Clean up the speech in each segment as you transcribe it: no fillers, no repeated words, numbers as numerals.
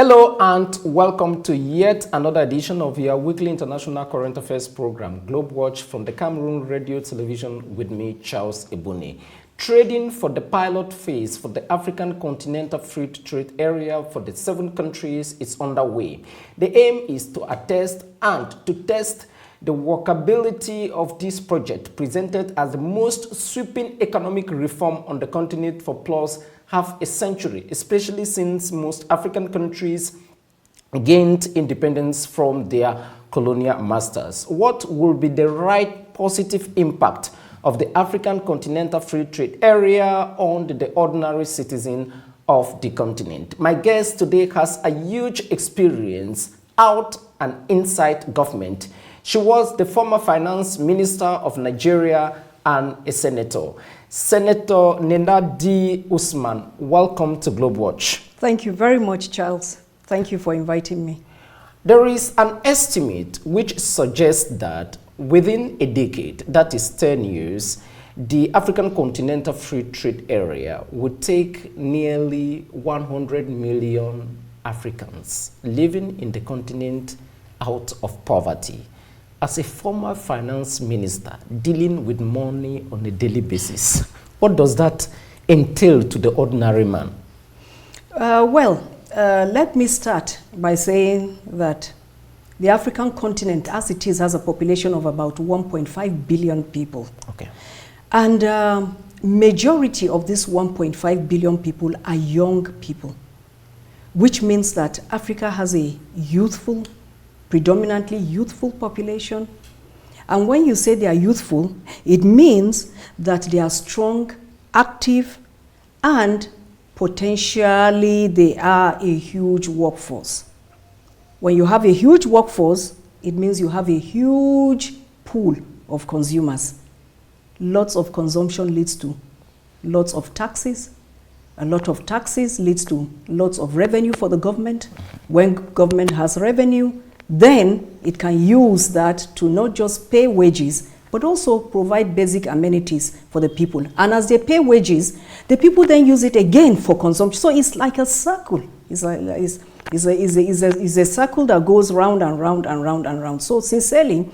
Hello and welcome to yet another edition of your weekly international current affairs program, GLOBEWATCH, from the Cameroon Radio Television with me, Charles Ebuni. Trading for the pilot phase for the African Continental Free Trade Area for the 7 countries is underway. The aim is to attest and to test the workability of this project, presented as the most sweeping economic reform on the continent for plus half a century, especially since most African countries gained independence from their colonial masters. What will be the right positive impact of the African Continental Free Trade Area on the ordinary citizen of the continent? My guest today has a huge experience out and inside government. She was the former finance minister of Nigeria and a senator. Senator Nenadi Usman, welcome to GLOBEWATCH. Thank you very much, Charles. Thank you for inviting me. There is an estimate which suggests that within a decade, that is 10 years, the African Continental Free Trade Area would take nearly 100 million Africans living in the continent out of poverty. As a former finance minister dealing with money on a daily basis, what does that entail to the ordinary man? Let me start by saying that the African continent, as it is, has a population of about 1.5 billion people. Okay. And majority of this 1.5 billion people are young people, which means that Africa has a youthful, predominantly youthful population. And when you say they are youthful, it means that they are strong, active, and potentially they are a huge workforce. When you have a huge workforce, it means you have a huge pool of consumers. Lots of consumption leads to lots of taxes. A lot of taxes leads to lots of revenue for the government. When government has revenue, then it can use that to not just pay wages, but also provide basic amenities for the people. And as they pay wages, the people then use it again for consumption. So it's like a circle. It's a circle that goes round and round and round and round. So sincerely,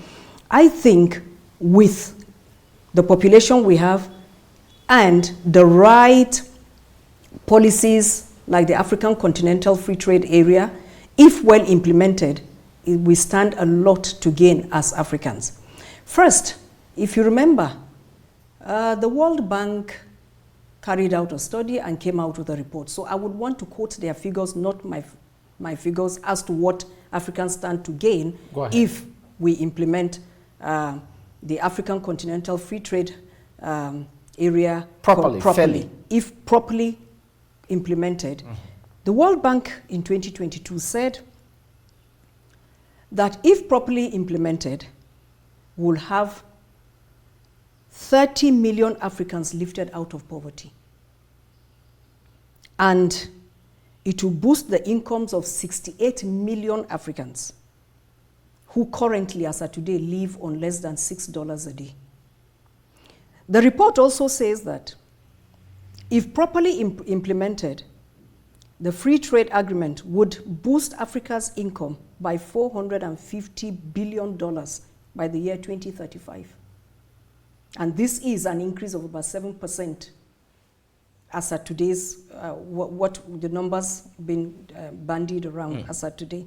I think with the population we have and the right policies like the African Continental Free Trade Area, if well implemented, we stand a lot to gain as Africans. First, if you remember, the World Bank carried out a study and came out with a report. So I would want to quote their figures, not my figures, as to what Africans stand to gain if we implement the African Continental Free Trade Area properly. If properly implemented. The World Bank in 2022 said that if properly implemented, we'll have 30 million Africans lifted out of poverty. And it will boost the incomes of 68 million Africans who currently, as of today, live on less than $6 a day. The report also says that if properly implemented, the free trade agreement would boost Africa's income by $450 billion by the year 2035. And this is an increase of about 7% as at today's, what the numbers been bandied around as at today.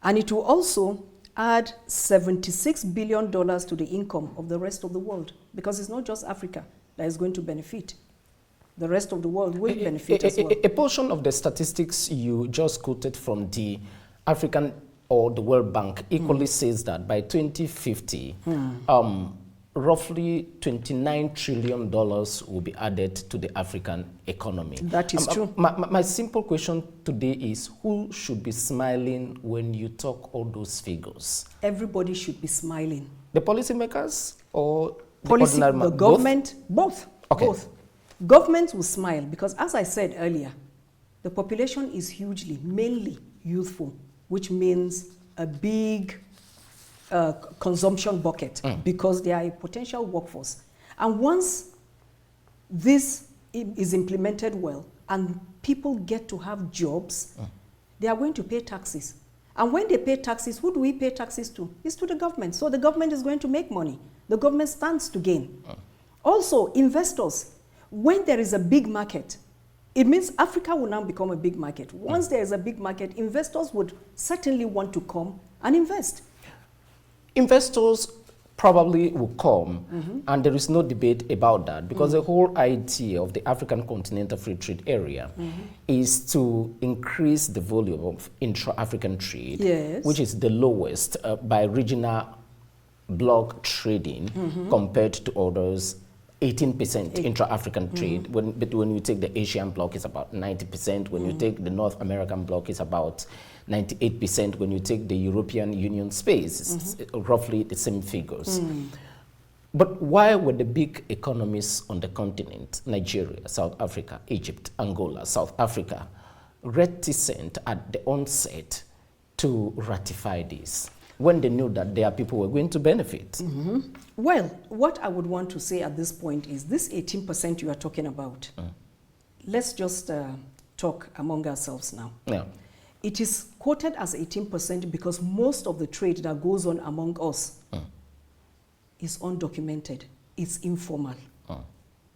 And it will also add $76 billion to the income of the rest of the world, because it's not just Africa that is going to benefit. The rest of the world will benefit as well. A portion of the statistics you just quoted from the African or the World Bank equally says that by 2050, roughly $29 trillion will be added to the African economy. That is true. My simple question today is, who should be smiling when you talk all those figures? Everybody should be smiling. The policymakers or the ordinary man? The government, both. Okay. Both. Government will smile because, as I said earlier, the population is hugely, mainly youthful, which means a big consumption bucket because they are a potential workforce. And once this is implemented well and people get to have jobs, they are going to pay taxes. And when they pay taxes, who do we pay taxes to? It's to the government. So the government is going to make money. The government stands to gain. Also, investors, when there is a big market, it means Africa will now become a big market. Once there is a big market, investors would certainly want to come and invest. Investors probably will come, and there is no debate about that, because the whole idea of the African Continental Free Trade Area is to increase the volume of intra-African trade, which is the lowest by regional block trading compared to others. 18% intra-African trade. But when you take the Asian bloc, it's about 90%. When you take the North American bloc, it's about 98%. When you take the European Union space, it's roughly the same figures. But why were the big economies on the continent, Nigeria, South Africa, Egypt, Angola, South Africa, reticent at the onset to ratify this, when they knew that their people were going to benefit? Well, what I would want to say at this point is this 18% you are talking about, let's just talk among ourselves now. Yeah. It is quoted as 18% because most of the trade that goes on among us is undocumented, it's informal,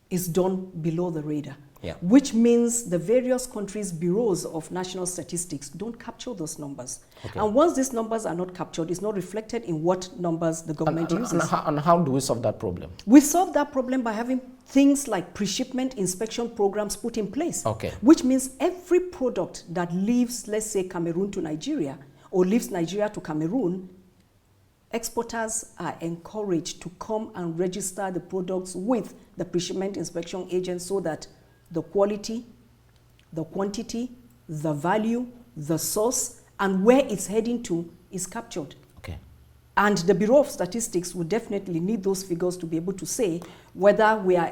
it's done below the radar. Yeah. Which means the various countries' bureaus of national statistics don't capture those numbers. Okay. And once these numbers are not captured, it's not reflected in what numbers the government uses. And how do we solve that problem? We solve that problem by having things like pre-shipment inspection programs put in place. Okay. Which means every product that leaves, let's say, Cameroon to Nigeria, or leaves Nigeria to Cameroon, exporters are encouraged to come and register the products with the pre-shipment inspection agent so that the quality, the quantity, the value, the source, and where it's heading to is captured. Okay. And the Bureau of Statistics will definitely need those figures to be able to say whether you are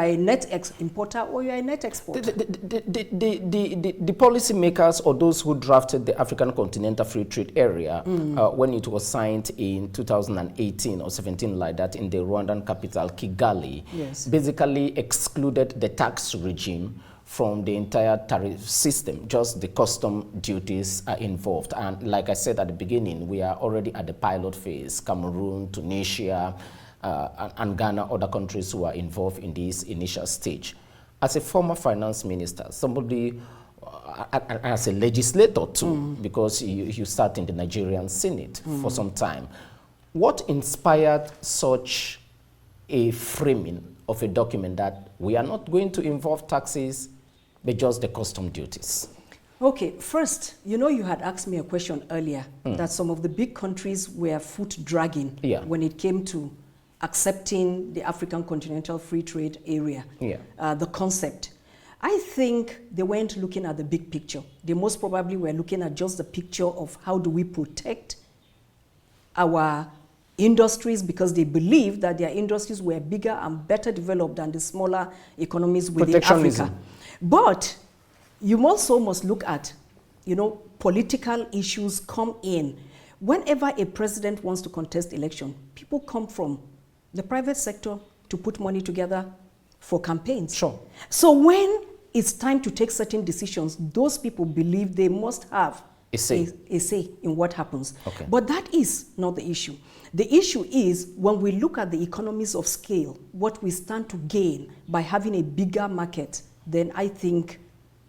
a net importer or you are a net exporter. The policymakers or those who drafted the African Continental Free Trade Area when it was signed in 2018 or 17 like that in the Rwandan capital, Kigali, basically excluded the tax regime from the entire tariff system. Just the custom duties are involved. And like I said at the beginning, we are already at the pilot phase. Cameroon, Tunisia, and Ghana, other countries who are involved in this initial stage. As a former finance minister, somebody, as a legislator too, because you sat in the Nigerian Senate for some time, what inspired such a framing of a document that we are not going to involve taxes, but just the custom duties? Okay, first, you know, you had asked me a question earlier that some of the big countries were foot dragging when it came to accepting the African Continental Free Trade Area, the concept. I think they weren't looking at the big picture. They most probably were looking at just the picture of how do we protect our industries, because they believed that their industries were bigger and better developed than the smaller economies within Africa. But you also must look at, you know, political issues come in. Whenever a president wants to contest election, people come from the private sector to put money together for campaigns. Sure. So when it's time to take certain decisions, those people believe they must have a say in what happens. Okay. But that is not the issue. The issue is when we look at the economies of scale, what we stand to gain by having a bigger market, then I think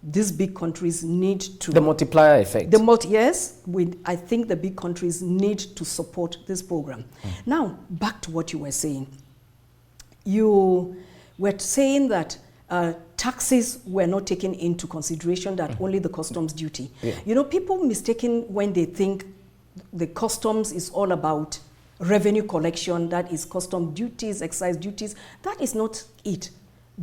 these big countries need to... The multiplier effect. I think the big countries need to support this program. Now, back to what you were saying. You were saying that taxes were not taken into consideration, that only the customs duty. You know, people mistaken when they think the customs is all about revenue collection, that is custom duties, excise duties. That is not it.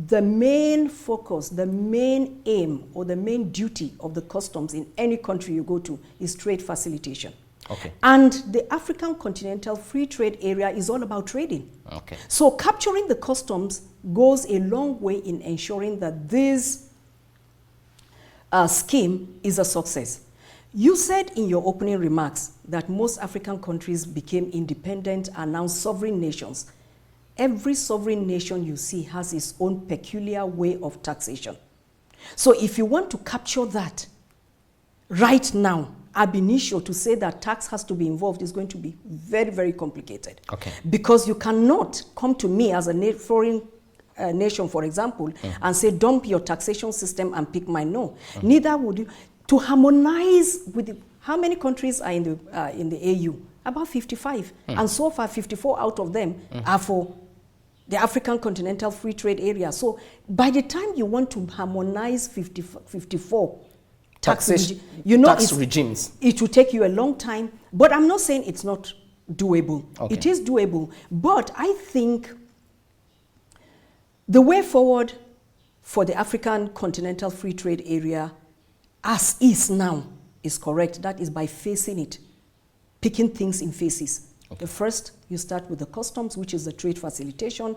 The main focus, the main aim, or the main duty of the customs in any country you go to is trade facilitation. Okay. And the African Continental Free Trade Area is all about trading. Okay. So capturing the customs goes a long way in ensuring that this scheme is a success. You said in your opening remarks that most African countries became independent and now sovereign nations. Every sovereign nation you see has its own peculiar way of taxation. So if you want to capture that, right now, ab initio, to say that tax has to be involved is going to be very, very complicated. Okay. Because you cannot come to me as a foreign nation, for example, and say, dump your taxation system and pick mine. No. Neither would you. To harmonize with how many countries are in the AU? About 55. And so far, 54 out of them are for the African Continental Free Trade Area. So by the time you want to harmonize 54 tax regimes, it will take you a long time. But I'm not saying it's not doable. Okay. It is doable. But I think the way forward for the African Continental Free Trade Area, as is now, is correct. That is by facing it, picking things in phases. Okay. The first, you start with the customs, which is the trade facilitation,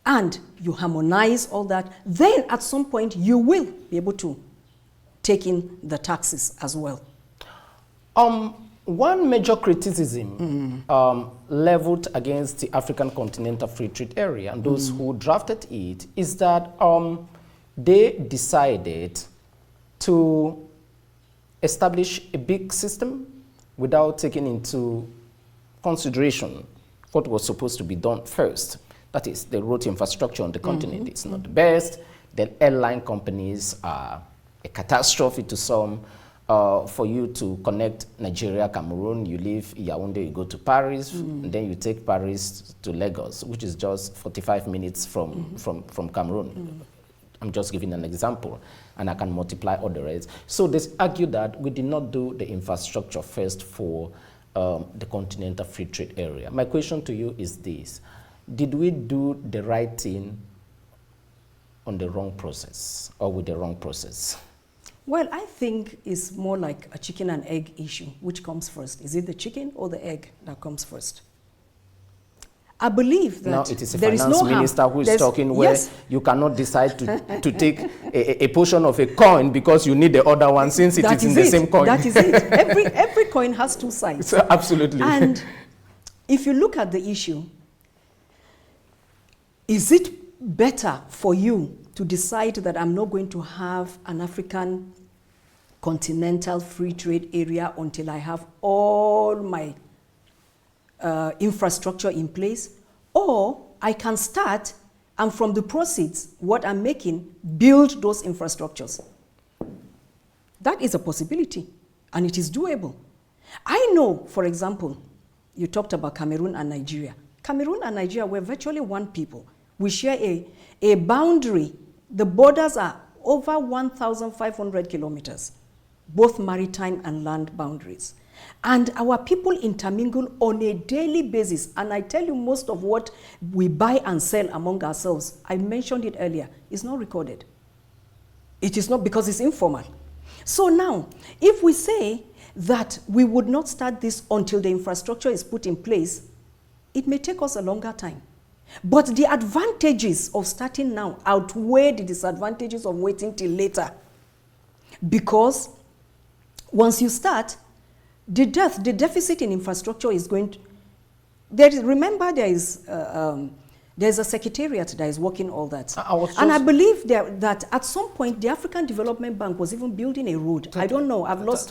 and you harmonize all that. Then at some point, you will be able to take in the taxes as well. One major criticism leveled against the African Continental Free Trade Area and those who drafted it is that they decided to establish a big system without taking into consideration what was supposed to be done first. That is, the road infrastructure on the continent is not the best. The airline companies are a catastrophe to some. For you to connect Nigeria, Cameroon, you leave Yaoundé, you go to Paris, and then you take Paris to Lagos, which is just 45 minutes from Cameroon. I'm just giving an example, and I can multiply all the rest. So they argue that we did not do the infrastructure first for the Continental Free Trade Area. My question to you is this: did we do the right thing on the wrong process or with the wrong process? Well, I think it's more like a chicken and egg issue. Which comes first? Is it the chicken or the egg that comes first? I believe that now it is a there finance is no minister who is talking where you cannot decide to take a portion of a coin because you need the other one since it is in the same coin. That is it. Every coin has two sides. So, absolutely. And if you look at the issue, is it better for you to decide that I'm not going to have an African Continental Free Trade Area until I have all my infrastructure in place, or I can start and from the proceeds, what I'm making, build those infrastructures? That is a possibility, and it is doable. I know, for example, you talked about Cameroon and Nigeria. Cameroon and Nigeria were virtually one people. We share a boundary. The borders are over 1,500 kilometers, both maritime and land boundaries. And our people intermingle on a daily basis. And I tell you, most of what we buy and sell among ourselves, I mentioned it earlier, is not recorded. It is not, because it's informal. So now, if we say that we would not start this until the infrastructure is put in place, it may take us a longer time. But the advantages of starting now outweigh the disadvantages of waiting till later. Because once you start, the deficit in infrastructure is going to... remember, there's a secretariat that is working all that. And I believe that at some point, the African Development Bank was even building a road. I don't know. I've lost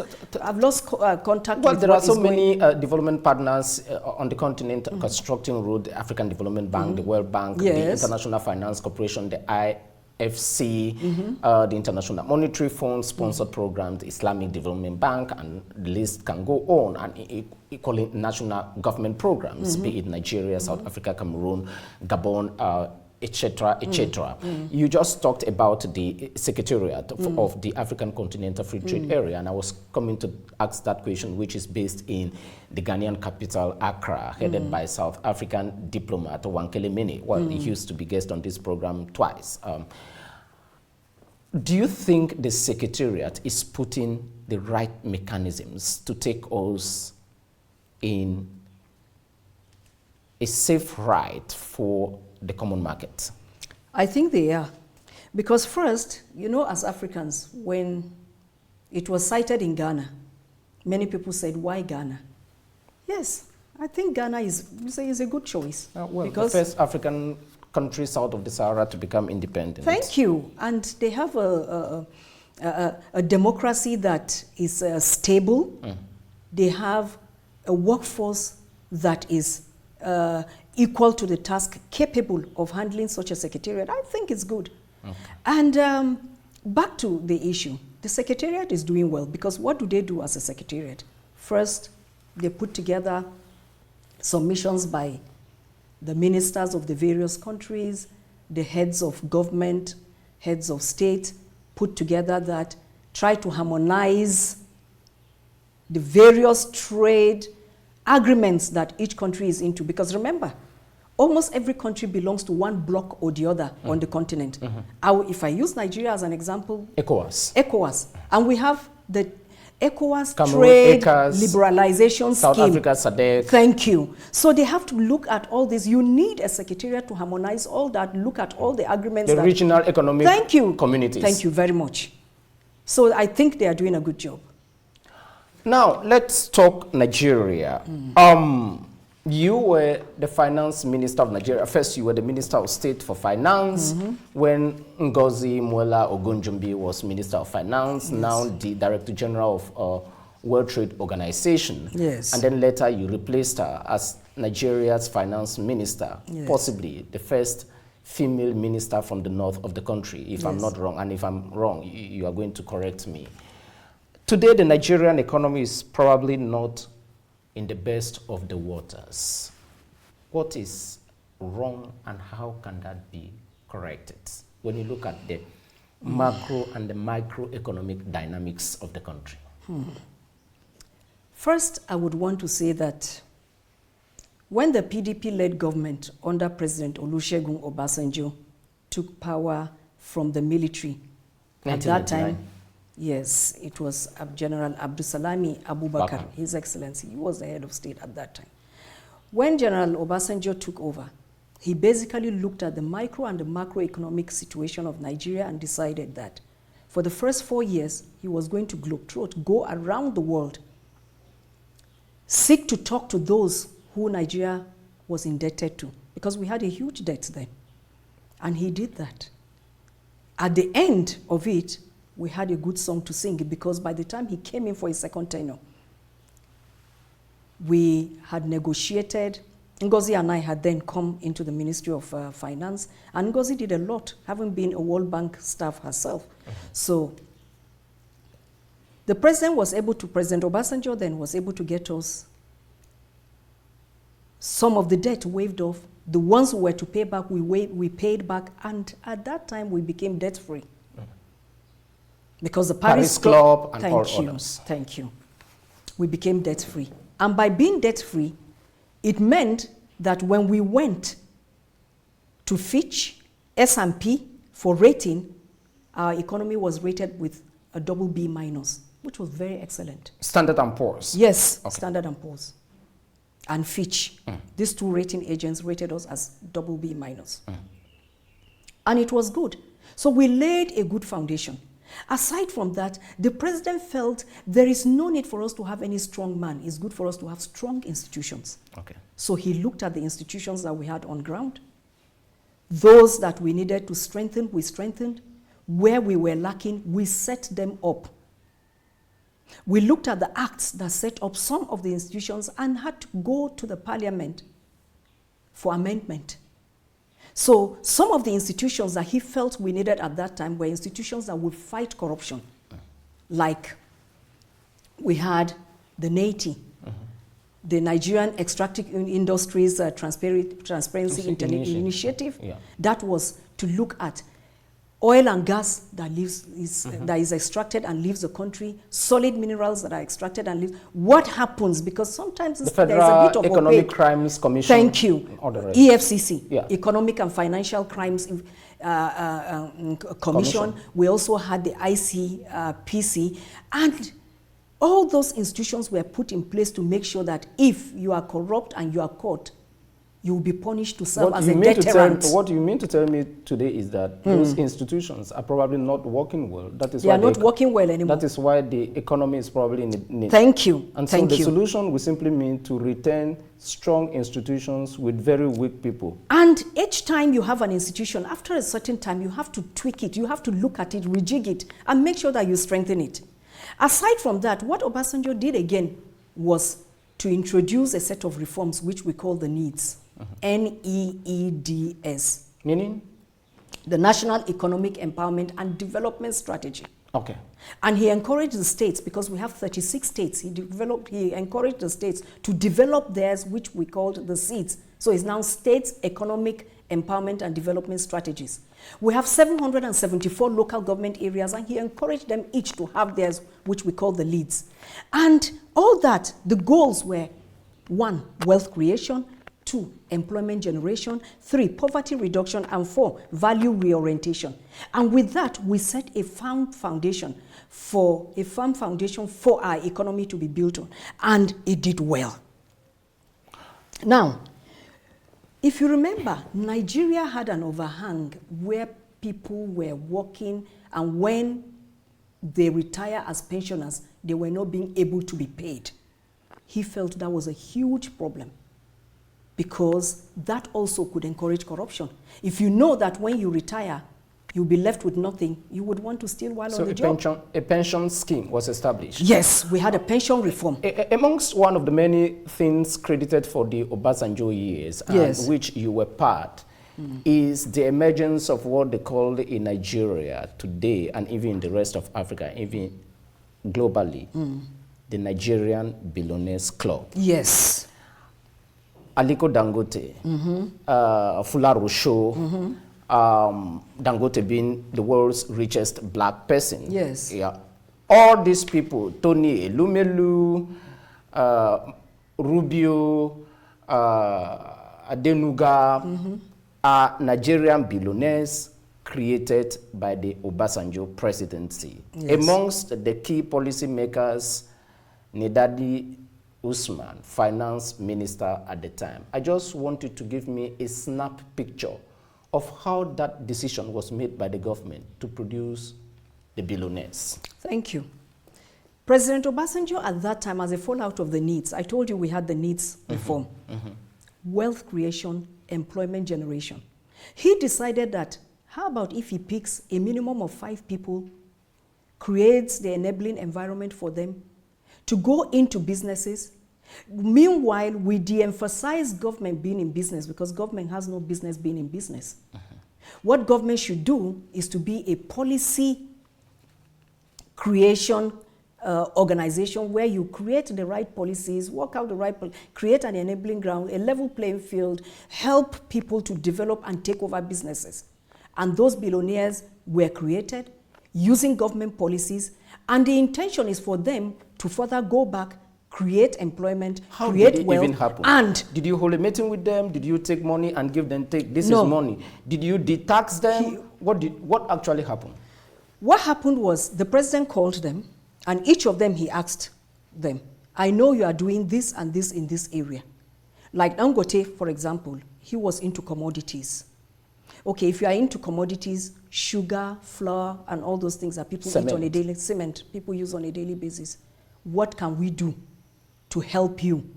contact with. Well, there are so many development partners on the continent constructing road. The African Development Bank, the World Bank, the International Finance Corporation, the AfCFTA, the International Monetary Fund, sponsored programs, the Islamic Development Bank, and the list can go on, and equally national government programs, be it Nigeria, South Africa, Cameroon, Gabon, etc., etc. You just talked about the Secretariat of the African Continental Free Trade Area, and I was coming to ask that question, which is based in the Ghanaian capital, Accra, headed by South African diplomat Wankele Mene. Well, he used to be guest on this program twice. Do you think the Secretariat is putting the right mechanisms to take us in a safe ride for the common market? I think they are. Because first, you know, as Africans, when it was cited in Ghana, many people said, why Ghana? Yes, I think Ghana is a good choice. Well, because the first African country south of the Sahara to become independent. Thank you. And they have a democracy that is stable. They have a workforce that is equal to the task, capable of handling such a secretariat. I think it's good. Okay. And back to the issue. The Secretariat is doing well because what do they do as a Secretariat? First, they put together submissions by the ministers of the various countries, the heads of government, heads of state, put together that try to harmonize the various trade agreements that each country is into. Because remember, almost every country belongs to one bloc or the other on the continent. If I use Nigeria as an example, ECOWAS. And we have the ECOWAS Cameroon, trade ECAS, liberalization South scheme. Africa, SADC. Thank you. So they have to look at all this. You need a secretariat to harmonize all that, look at all the agreements. The regional economic communities. Thank you very much. So I think they are doing a good job. Now, let's talk Nigeria. You were the finance minister of Nigeria. First, you were the minister of state for finance when Ngozi Muela Ogunjumbi was minister of finance, now the director general of World Trade Organization. Yes. And then later you replaced her as Nigeria's finance minister, possibly the first female minister from the north of the country, if I'm not wrong. And if I'm wrong, you are going to correct me. Today, the Nigerian economy is probably not in the best of the waters. What is wrong and how can that be corrected when you look at the macro and the microeconomic dynamics of the country? First, I would want to say that when the PDP-led government under President Olusegun Obasanjo took power from the military, at that time, yes, it was General Abdusalami Abubakar, His Excellency. He was the head of state at that time. When General Obasanjo took over, he basically looked at the micro and the macroeconomic situation of Nigeria and decided that for the first 4 years, he was going to globetrot, go around the world, seek to talk to those who Nigeria was indebted to, because we had a huge debt then. And he did that. At the end of it, we had a good song to sing because by the time he came in for his second tenure, we had negotiated. Ngozi and I had then come into the Ministry of Finance, and Ngozi did a lot, having been a World Bank staff herself. So the President Obasanjo then was able to get us some of the debt waived off. The ones who were to pay back, we paid back, and at that time we became debt-free. Because the Paris Club and all others. Thank you. We became debt-free. And by being debt-free, it meant that when we went to Fitch, S&P for rating, our economy was rated with a BB-, which was very excellent. Standard & Poor's? Yes, Standard & Poor's. And Fitch. These two rating agents rated us as BB-. And it was good. So we laid a good foundation. Aside from that, the president felt there is no need for us to have any strong man. It's good for us to have strong institutions. Okay. So he looked at the institutions that we had on ground. Those that we needed to strengthen, we strengthened. Where we were lacking, we set them up. We looked at the acts that set up some of the institutions and had to go to the parliament for amendment. So some of the institutions that he felt we needed at that time were institutions that would fight corruption. Like we had the NATI, the Nigerian Extractive Industries Transparency Initiative. That was to look at oil and gas that is extracted and leaves the country, solid minerals that are extracted and leave. What happens? Because sometimes the Federal Economic Crimes Commission. Thank you. EFCC, Economic and Financial Crimes Commission. We also had the ICPC, and all those institutions were put in place to make sure that if you are corrupt and you are caught, you will be punished to serve What as you a mean to deterrent. what you mean to tell me today is that those institutions are probably not working well. That is They why are not working well anymore. That is why the economy is probably in need. Thank you. And Thank so the you. solution will simply mean to retain strong institutions with very weak people. And each time you have an institution, after a certain time, you have to tweak it. You have to look at it, rejig it, and make sure that you strengthen it. Aside from that, what Obasanjo did again was to introduce a set of reforms which we call the NEEDS. NEEDS. Meaning? The National Economic Empowerment and Development Strategy. Okay. And he encouraged the states, because we have 36 states, he encouraged the states to develop theirs, which we called the SEEDS. So it's now States Economic Empowerment and Development Strategies. We have 774 local government areas, and he encouraged them each to have theirs, which we call the LEADs. And all that, the goals were 1, wealth creation, 2, employment generation, 3, poverty reduction, and 4, value reorientation. And with that, we set a firm foundation for our economy to be built on. And it did well. Now, if you remember, Nigeria had an overhang where people were working, and when they retire as pensioners, they were not being able to be paid. He felt that was a huge problem, because that also could encourage corruption. If you know that when you retire, you'll be left with nothing, you would want to steal while on the job. So a pension scheme was established? Yes, we had a pension reform. Amongst one of the many things credited for the Obasanjo years, and which you were part, is the emergence of what they call in Nigeria today, and even in the rest of Africa, even globally, the Nigerian Billionaires Club. Yes. Aliko Dangote, Fula Rousseau, Dangote being the world's richest black person. Yes. Yeah. All these people, Tony Elumelu, Rubio, Adenuga, are Nigerian billionaires created by the Obasanjo presidency. Yes. Amongst the key policymakers, Nenadi Usman, finance minister at the time. I just want you to give me a snap picture of how that decision was made by the government to produce the billionaires. Thank you. President Obasanjo at that time, as a fallout of the NEEDS, I told you we had the NEEDS reform, wealth creation, employment generation. He decided that, how about if he picks a minimum of 5 people, creates the enabling environment for them to go into businesses. Meanwhile, we de-emphasize government being in business, because government has no business being in business. What government should do is to be a policy creation organization where you create the right policies, work out the right, create an enabling ground, a level playing field, help people to develop and take over businesses. And those billionaires were created using government policies, and the intention is for them to further go back, create employment, How create did it wealth. even happen? And did you hold a meeting with them? Did you take money and give them, this No. is money? Did you detax them? What actually happened? what happened was the president called them, and each of them he asked them, I know you are doing this and this in this area. Like Dangote, for example, he was into commodities. Okay, if you are into commodities, sugar, flour, and all those things that people eat on a daily, cement, people use on a daily basis, what can we do to help you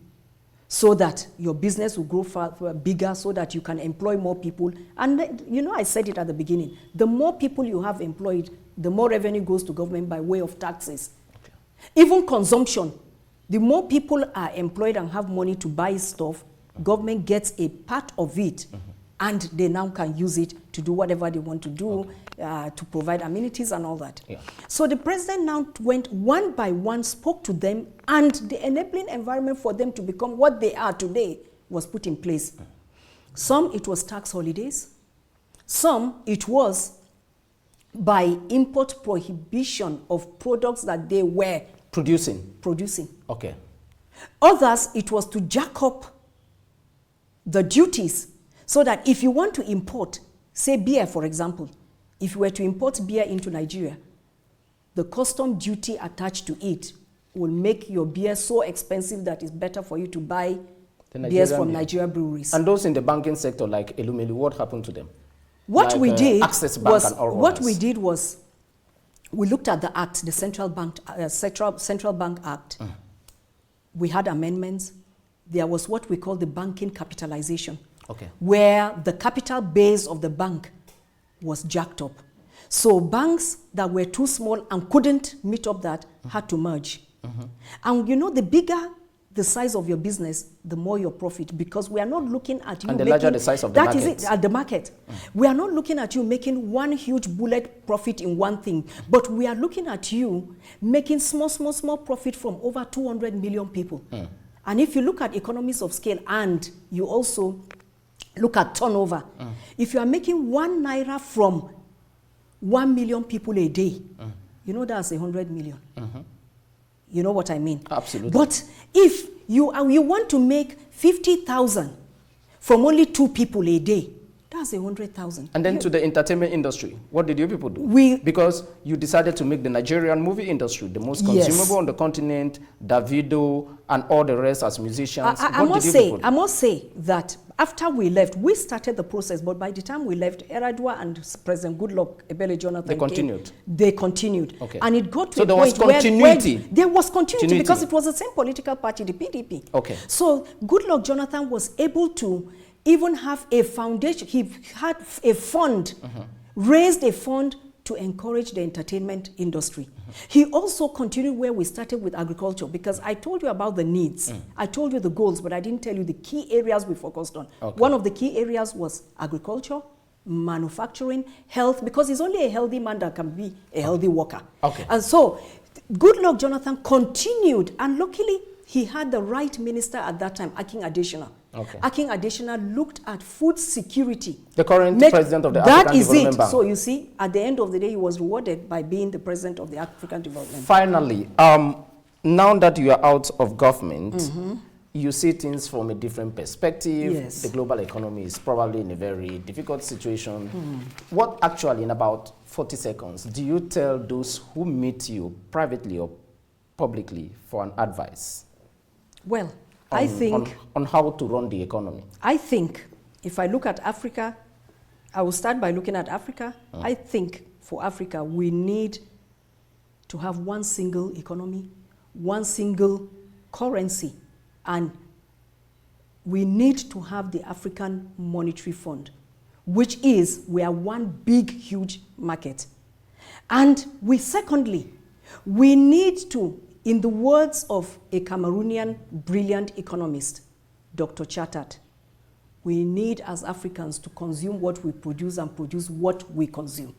so that your business will grow far bigger, so that you can employ more people? And you know, I said it at the beginning, the more people you have employed, the more revenue goes to government by way of taxes. Okay. Even consumption, the more people are employed and have money to buy stuff, government gets a part of it, and they now can use it to do whatever they want to do, to provide amenities and all that. Yeah. So the president now went one by one, spoke to them, and the enabling environment for them to become what they are today was put in place. Some, it was tax holidays. Some, it was by import prohibition of products that they were producing. Okay. Others, it was to jack up the duties, so that if you want to import, say beer, for example, if you were to import beer into Nigeria, the custom duty attached to it will make your beer so expensive that it's better for you to buy beers from Nigeria breweries. And those in the banking sector, like Elumelu, what happened to them? What like, we did Access Bank was and all what others. we did was we looked at the act, the Central Bank Act. We had amendments. There was what we call the banking capitalization, where the capital base of the bank was jacked up. So banks that were too small and couldn't meet up that had to merge. And you know, the bigger the size of your business, the more your profit, because we are not looking at you and the making, larger the size of the market. That is it, at the market. We are not looking at you making one huge bullet profit in one thing, but we are looking at you making small profit from over 200 million people. And if you look at economies of scale and you also look at turnover, if you are making 1 naira from 1 million people a day, you know that's 100 million. You know what I mean? Absolutely. But if you want to make 50,000 from only 2 people a day, that's 100,000. And then to the entertainment industry, what did you people do? Because you decided to make the Nigerian movie industry the most consumable on the continent, Davido and all the rest as musicians. I must say that after we left, we started the process, but by the time we left, Eradua and President Goodluck Ebele Jonathan They continued. Okay. And it got to so a there point was continuity. where there was continuity because it was the same political party, the PDP. Okay. So Goodluck Jonathan was able to even have a foundation. He had a fund, raised a fund to encourage the entertainment industry. He also continued where we started with agriculture, because I told you about the needs. I told you the goals, but I didn't tell you the key areas we focused on. One of the key areas was agriculture, manufacturing, health, because it's only a healthy man that can be a healthy worker. And so Goodluck Jonathan continued, and luckily he had the right minister at that time, Akin Adesina. Akin Adesina looked at food security. The current president of the African Development Bank. So you see, at the end of the day, he was rewarded by being the president of the African Development Bank. Finally, now that you are out of government, you see things from a different perspective. Yes. The global economy is probably in a very difficult situation. What actually, in about 40 seconds, do you tell those who meet you privately or publicly for an advice? Well, I think on how to run the economy. I think if I look at Africa, I will start by looking at Africa. I think for Africa, we need to have one single economy, one single currency, and we need to have the African Monetary Fund, which is we are one big, huge market. And secondly, we need to, in the words of a Cameroonian brilliant economist, Dr. Chattat, we need as Africans to consume what we produce and produce what we consume.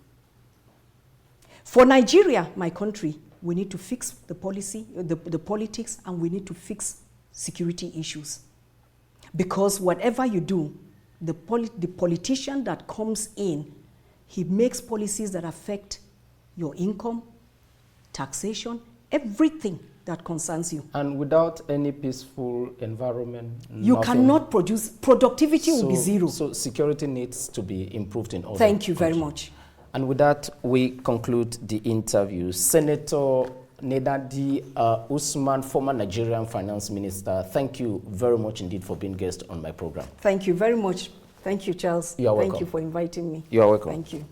For Nigeria, my country, we need to fix the policy, the politics, and we need to fix security issues. Because whatever you do, the politician that comes in, he makes policies that affect your income, taxation, everything that concerns you. And without any peaceful environment, you cannot produce. Productivity will be zero. So security needs to be improved in all. Thank you very much. And with that, we conclude the interview. Senator Nenadi Usman, former Nigerian finance minister, thank you very much indeed for being guest on my program. Thank you very much. Thank you, Charles. You are welcome. Thank you for inviting me. You are welcome. Thank you.